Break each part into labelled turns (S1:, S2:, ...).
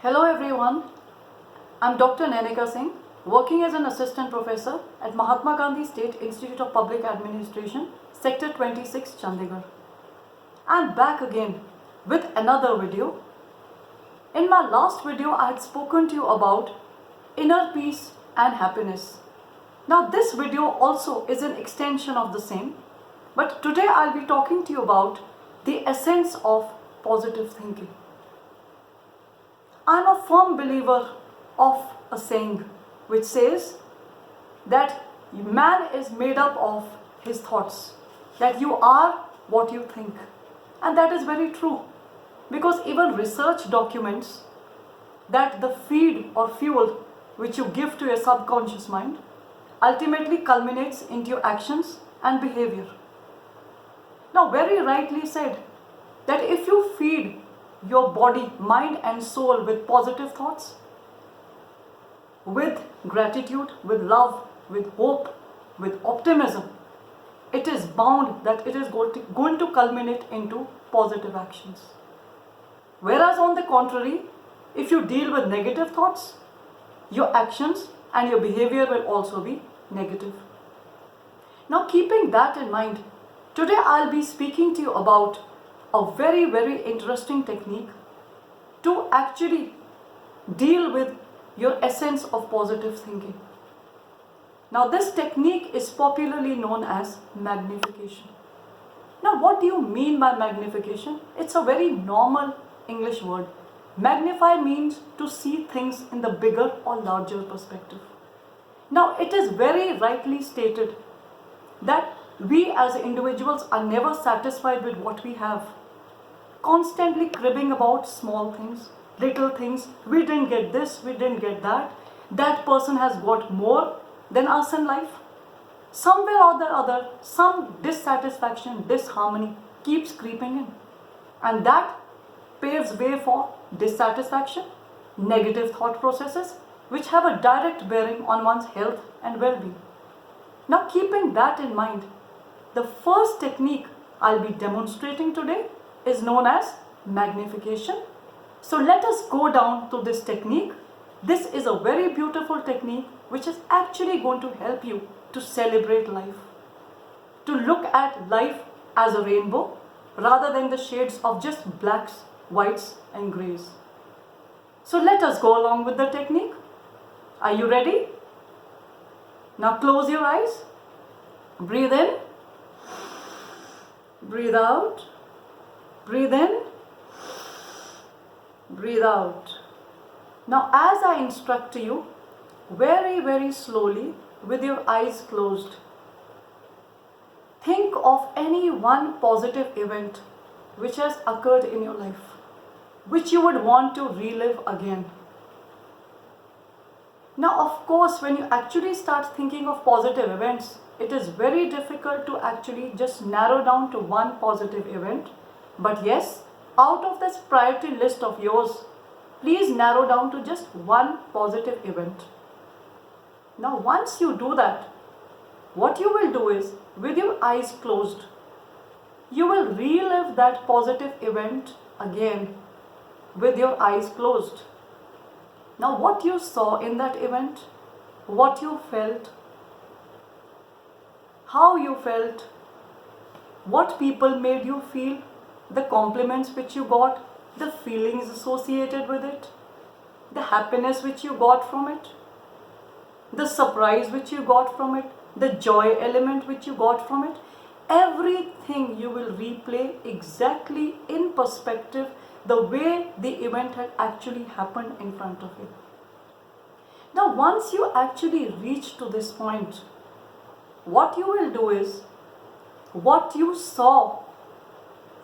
S1: Hello everyone, I'm Dr. Nanika Singh, working as an assistant professor at Mahatma Gandhi State Institute of Public Administration, Sector 26, Chandigarh. I'm back again with another video. In my last video, I had spoken to you about inner peace and happiness. Now this video also is an extension of the same, but today I'll be talking to you about the essence of positive thinking. I'm a firm believer of a saying which says that man is made up of his thoughts, that you are what you think. And that is very true because even research documents that the feed or fuel which you give to your subconscious mind ultimately culminates into your actions and behavior. Now, very rightly said that if you feed your body, mind, and soul with positive thoughts, with gratitude, with love, with hope, with optimism, it is bound that it is going to culminate into positive actions. Whereas, on the contrary, if you deal with negative thoughts, your actions and your behavior will also be negative. Now, keeping that in mind, today I'll be speaking to you about a very, very interesting technique to actually deal with your essence of positive thinking. Now, this technique is popularly known as magnification. Now, what do you mean by magnification? It's a very normal English word. Magnify means to see things in the bigger or larger perspective. Now, it is very rightly stated that we as individuals are never satisfied with what we have. Constantly cribbing about small things, little things. We didn't get this, we didn't get that. That person has got more than us in life. Somewhere or the other, some dissatisfaction, disharmony keeps creeping in. And that paves way for dissatisfaction, negative thought processes, which have a direct bearing on one's health and well-being. Now, keeping that in mind, the first technique I'll be demonstrating today is known as magnification. So let us go down to this technique. This is a very beautiful technique which is actually going to help you to celebrate life, to look at life as a rainbow rather than the shades of just blacks, whites and greys. So let us go along with the technique. Are you ready? Now close your eyes. Breathe in. Breathe out. Breathe in. Breathe out. Now, as I instruct you, very, very slowly, with your eyes closed, think of any one positive event which has occurred in your life, which you would want to relive again. Now, of course, when you actually start thinking of positive events, it is very difficult to actually just narrow down to one positive event. But yes, out of this priority list of yours, please narrow down to just one positive event. Now, once you do that, what you will do is, with your eyes closed, you will relive that positive event again with your eyes closed. Now, what you saw in that event, what you felt, how you felt, what people made you feel, the compliments which you got, the feelings associated with it, the happiness which you got from it, the surprise which you got from it, the joy element which you got from it, everything you will replay exactly in perspective the way the event had actually happened in front of you. Now, once you actually reach to this point, what you will do is, what you saw,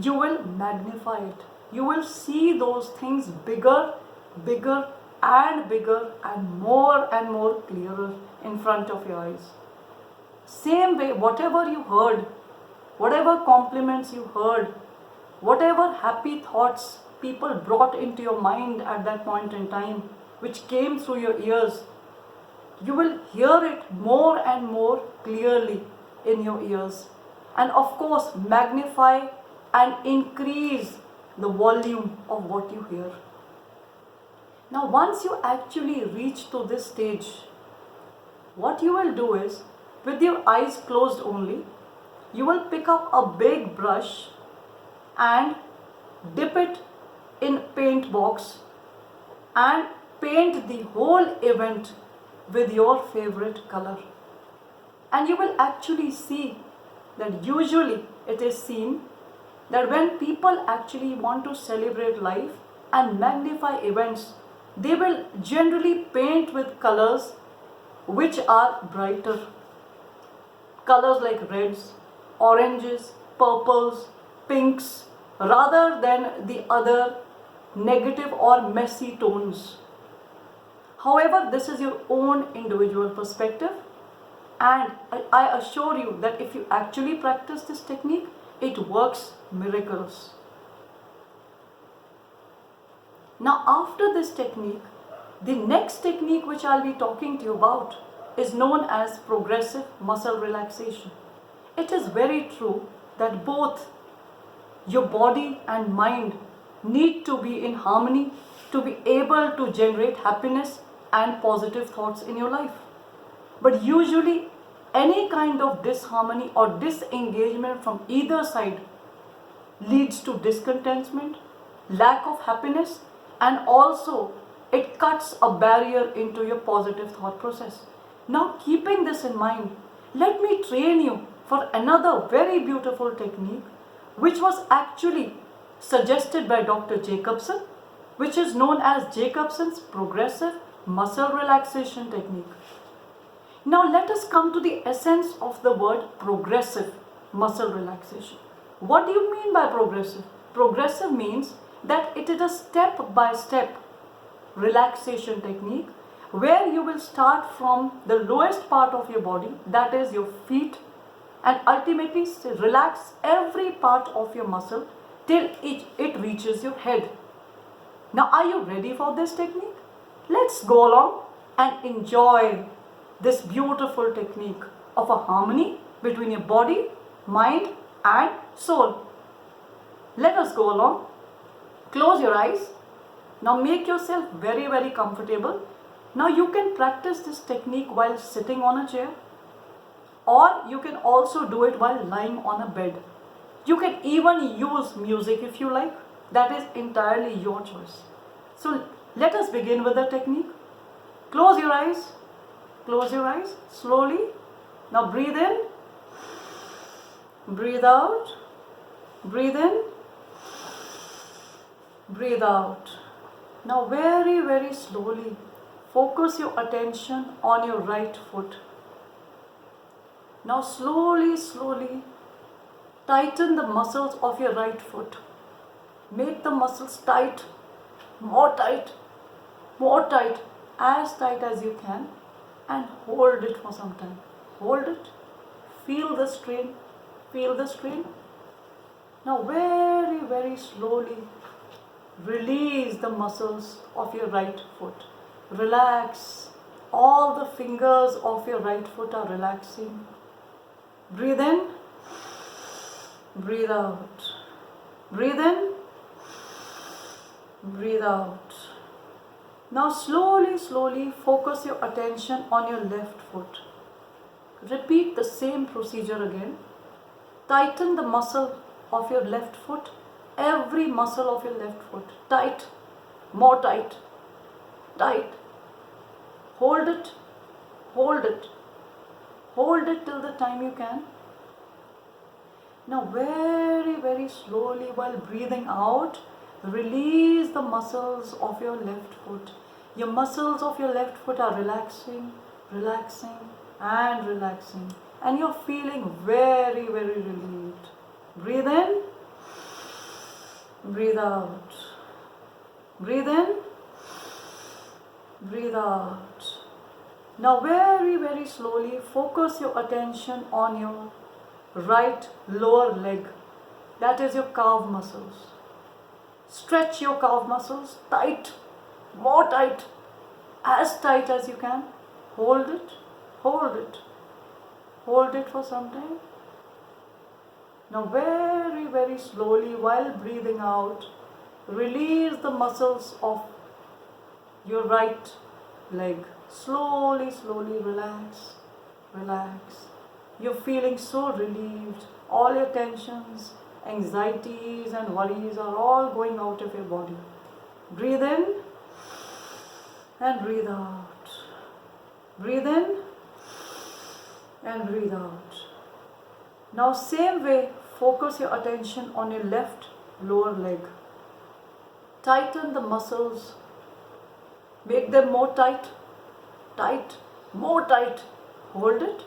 S1: you will magnify it. You will see those things bigger, bigger and bigger and more clearer in front of your eyes. Same way, whatever you heard, whatever compliments you heard, whatever happy thoughts people brought into your mind at that point in time, which came through your ears, you will hear it more and more clearly in your ears. And of course, magnify and increase the volume of what you hear. Now, once you actually reach to this stage, what you will do is, with your eyes closed only, you will pick up a big brush and dip it in paint box and paint the whole event with your favorite color. And you will actually see that usually it is seen that when people actually want to celebrate life and magnify events, they will generally paint with colors which are brighter. Colors like reds, oranges, purples, pinks, rather than the other negative or messy tones. However, this is your own individual perspective, and I assure you that if you actually practice this technique, it works miracles. Now, after this technique, the next technique which I'll be talking to you about is known as progressive muscle relaxation. It is very true that both your body and mind need to be in harmony to be able to generate happiness and positive thoughts in your life. But usually, any kind of disharmony or disengagement from either side leads to discontentment, lack of happiness, and also it cuts a barrier into your positive thought process. Now, keeping this in mind, let me train you for another very beautiful technique which was actually suggested by Dr. Jacobson, which is known as Jacobson's progressive muscle relaxation technique. Now, let us come to the essence of the word progressive muscle relaxation. What do you mean by progressive? Progressive means that it is a step by step relaxation technique where you will start from the lowest part of your body, that is your feet, and ultimately relax every part of your muscle till it reaches your head. Now, are you ready for this technique? Let's go along and enjoy this beautiful technique of a harmony between your body, mind, and soul. Let us go along. Close your eyes. Now make yourself very, very comfortable. Now you can practice this technique while sitting on a chair, or you can also do it while lying on a bed. You can even use music if you like. That is entirely your choice. So let us begin with the technique. Close your eyes. Close your eyes slowly. Now breathe in. Breathe out. Breathe in. Breathe out. Now very, very slowly focus your attention on your right foot. Now slowly, slowly tighten the muscles of your right foot. Make the muscles tight, more tight, more tight, as tight as you can, and hold it for some time. Hold it. Feel the strain. Feel the strain. Now very, very slowly release the muscles of your right foot. Relax. All the fingers of your right foot are relaxing. Breathe in. Breathe out. Breathe in. Breathe out. Now slowly, slowly focus your attention on your left foot. Repeat the same procedure again. Tighten the muscle of your left foot. Every muscle of your left foot. Tight. More tight. Tight. Hold it. Hold it. Hold it till the time you can. Now very, very slowly while breathing out, release the muscles of your left foot. Your muscles of your left foot are relaxing, relaxing, and relaxing. And you're feeling very, very relieved. Breathe in. Breathe out. Breathe in. Breathe out. Now very, very slowly focus your attention on your right lower leg. That is your calf muscles. Stretch your calf muscles tight, more tight, as tight as you can. Hold it, hold it, hold it for some time. Now very, very slowly while breathing out, release the muscles of Your right leg. Slowly, slowly relax. Relax. You're feeling so relieved. All your tensions, anxieties, and worries are all going out of your body. Breathe in and breathe out. Breathe in and breathe out. Now, same way, focus your attention on your left lower leg. Tighten the muscles. Make them more tight. Tight. More tight. Hold it.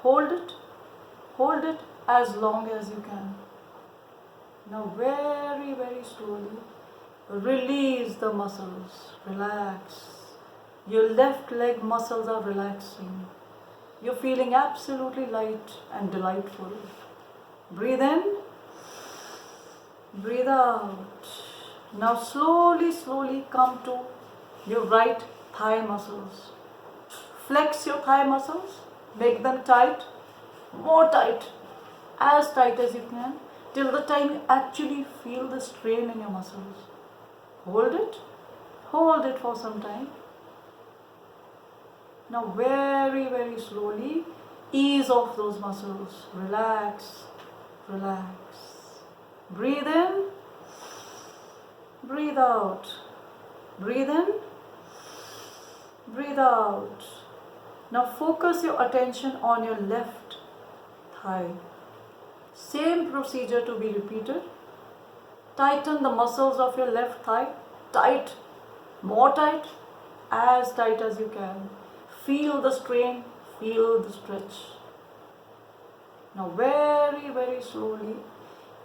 S1: Hold it. Hold it as long as you can. Now, very, very slowly, release the muscles. Relax. Your left leg muscles are relaxing. You're feeling absolutely light and delightful. Breathe in. Breathe out. Now slowly, slowly come to your right thigh muscles. Flex your thigh muscles. Make them tight. More tight. As tight as you can. Till the time you actually feel the strain in your muscles. Hold it. Hold it for some time. Now very, very slowly ease off those muscles. Relax. Relax. Breathe in. Breathe out. Breathe in. Breathe out. Now focus your attention on your left thigh. Same procedure to be repeated. Tighten the muscles of your left thigh. Tight. More tight. As tight as you can. Feel the strain. Feel the stretch. Now very, very slowly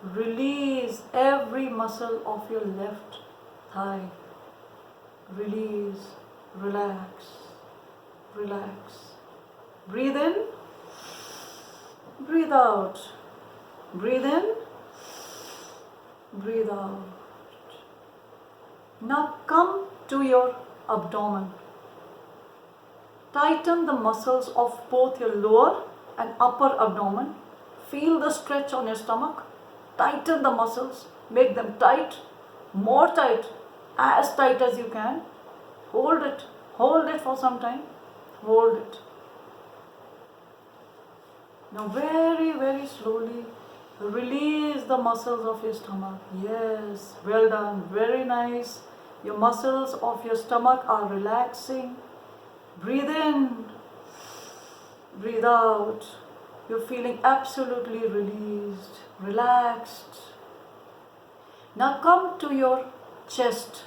S1: release every muscle of your left thigh. Release. Relax. Relax. Breathe in. Breathe out. Breathe in. Breathe out. Now come to your abdomen. Tighten the muscles of both your lower and upper abdomen. Feel the stretch on your stomach. Tighten the muscles. Make them tight. More tight. As tight as you can. Hold it. Hold it for some time. Hold it. Now very, very slowly release the muscles of your stomach. Yes, well done. Very nice. Your muscles of your stomach are relaxing. Breathe in. Breathe out. You're feeling absolutely released, relaxed. Now come to your chest.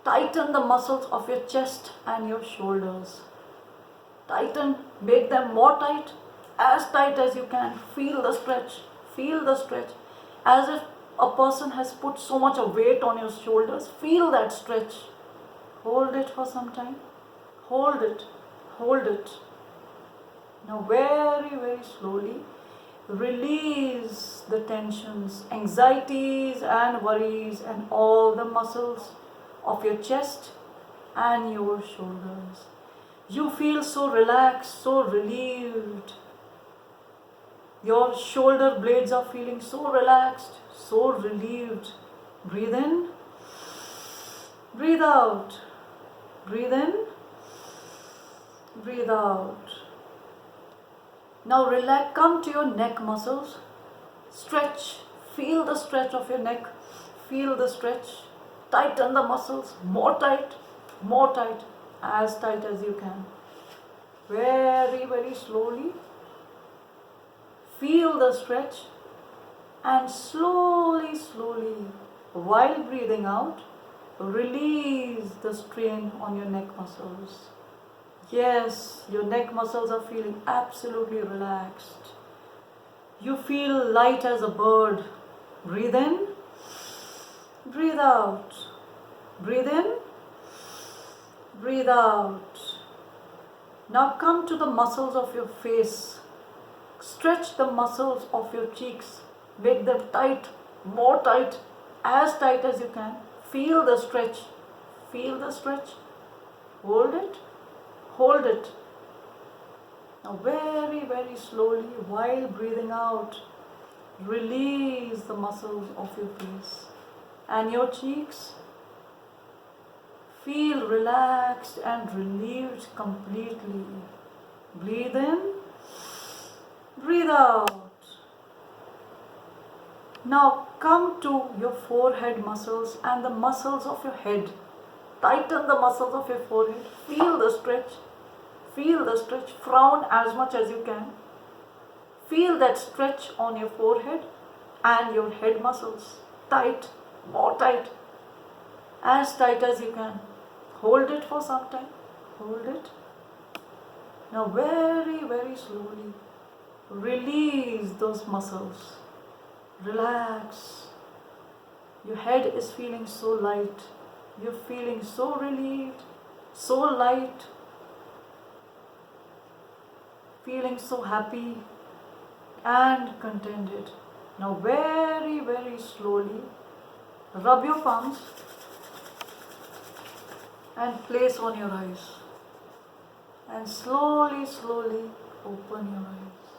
S1: Tighten the muscles of your chest and your shoulders. Tighten, make them more tight, as tight as you can. Feel the stretch, feel the stretch. As if a person has put so much of weight on your shoulders. Feel that stretch. Hold it for some time. Hold it, hold it. Now very, very slowly release the tensions, anxieties and worries and all the muscles of your chest and your shoulders. You feel so relaxed, so relieved. Your shoulder blades are feeling so relaxed, so relieved. Breathe in, breathe out. Breathe in, breathe out. Now relax, come to your neck muscles. Stretch, feel the stretch of your neck. Feel the stretch. Tighten the muscles, more tight, as tight as you can. Very, very slowly. Feel the stretch and slowly, slowly, while breathing out, release the strain on your neck muscles. Yes, your neck muscles are feeling absolutely relaxed. You feel light as a bird. Breathe in, breathe out. Breathe in, breathe out. Now come to the muscles of your face. Stretch the muscles of your cheeks. Make them tight, more tight, as tight as you can. Feel the stretch. Feel the stretch. Hold it. Hold it. Now very, very slowly, while breathing out, release the muscles of your face and your cheeks. Feel relaxed and relieved completely. Breathe in, breathe out. Now come to your forehead muscles and the muscles of your head. Tighten the muscles of your forehead. Feel the stretch. Feel the stretch. Frown as much as you can. Feel that stretch on your forehead and your head muscles. Tight, more tight. As tight as you can. Hold it for some time. Hold it. Now very, very slowly release those muscles. Relax. Your head is feeling so light. You're feeling so relieved, so light, feeling so happy and contented. Now very, very slowly rub your palms and place on your eyes. And slowly, slowly open your eyes.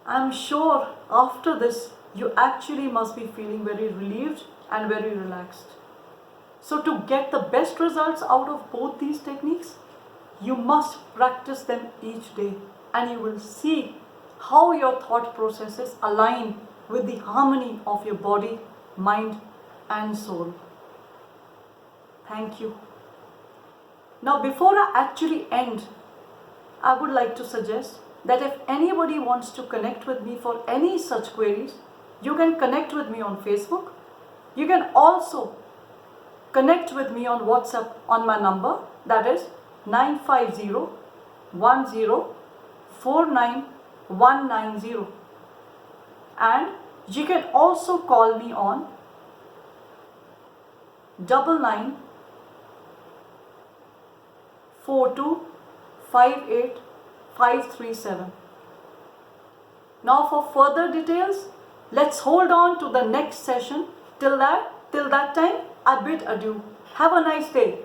S1: I'm sure after this, you actually must be feeling very relieved and very relaxed. So to get the best results out of both these techniques, you must practice them each day and you will see how your thought processes align with the harmony of your body, mind and soul. Thank you. Now before I actually end, I would like to suggest that if anybody wants to connect with me for any such queries, you can connect with me on Facebook. You can also connect with me on WhatsApp on my number, that is 950-10-49190. And you can also call me on 994258-537. Now for further details, let's hold on to the next session. Till that time, I bid adieu. Have a nice day.